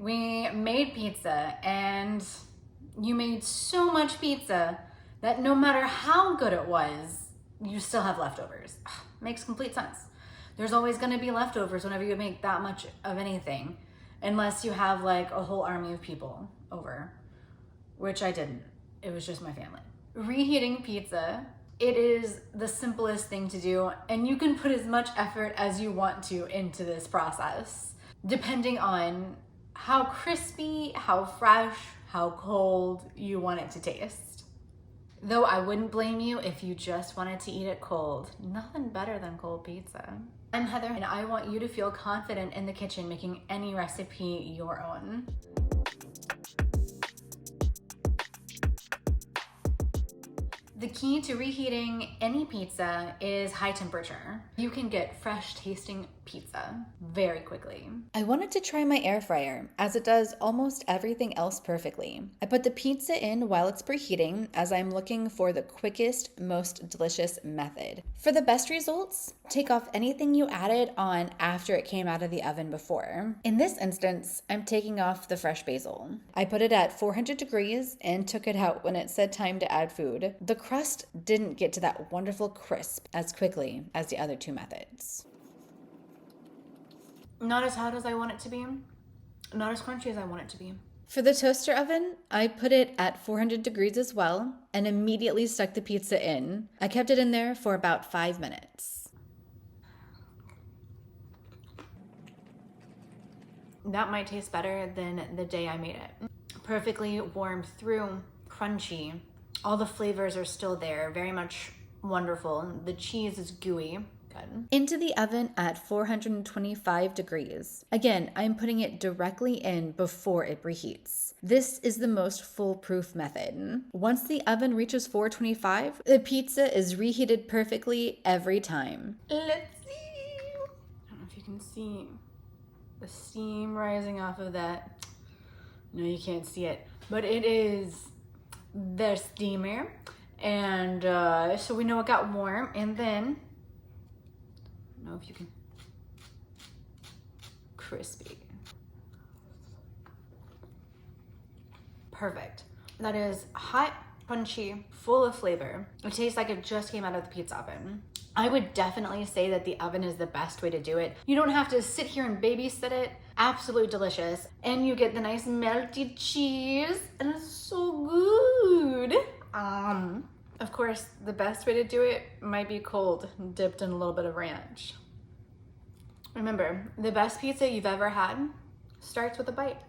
we made pizza, and you made so much pizza that no matter how good it was, you still have leftovers. Makes complete sense. There's always gonna be leftovers whenever you make that much of anything, unless you have like a whole army of people over, which I didn't. It was just my family. Reheating pizza, it is the simplest thing to do, and you can put as much effort as you want to into this process, depending on how crispy, how fresh, how cold you want it to taste. Though I wouldn't blame you if you just wanted to eat it cold. Nothing better than cold pizza. I'm Heather, and I want you to feel confident in the kitchen making any recipe your own. The key to reheating any pizza is high temperature. You can get fresh tasting pizza very quickly. I wanted to try my air fryer, as it does almost everything else perfectly. I put the pizza in while it's preheating, as I'm looking for the quickest, most delicious method. For the best results, take off anything you added on after it came out of the oven before. In this instance, I'm taking off the fresh basil. I put it at 400 degrees and took it out when it said time to add food. The crust didn't get to that wonderful crisp as quickly as the other two methods. Not as hot as I want it to be, not as crunchy as I want it to be. For the toaster oven, I put it at 400 degrees as well and immediately stuck the pizza in. I kept it in there for about 5 minutes. That might taste better than the day I made it. Perfectly warmed through, crunchy. All the flavors are still there, very much wonderful. The cheese is gooey. Good. Into the oven at 425 degrees. Again, I'm putting it directly in before it preheats. This is the most foolproof method. Once the oven reaches 425, the pizza is reheated perfectly every time. Let's see. I don't know if you can see the steam rising off of that. No, you can't see it, but it is the steamer. And so we know it got warm, and then I don't know if you can, crispy. Perfect. That is hot, crunchy, full of flavor. It tastes like it just came out of the pizza oven. I would definitely say that the oven is the best way to do it. You don't have to sit here and babysit it. Absolutely delicious. And you get the nice melty cheese, and it's so good. Of course, the best way to do it might be cold, dipped in a little bit of ranch. Remember, the best pizza you've ever had starts with a bite.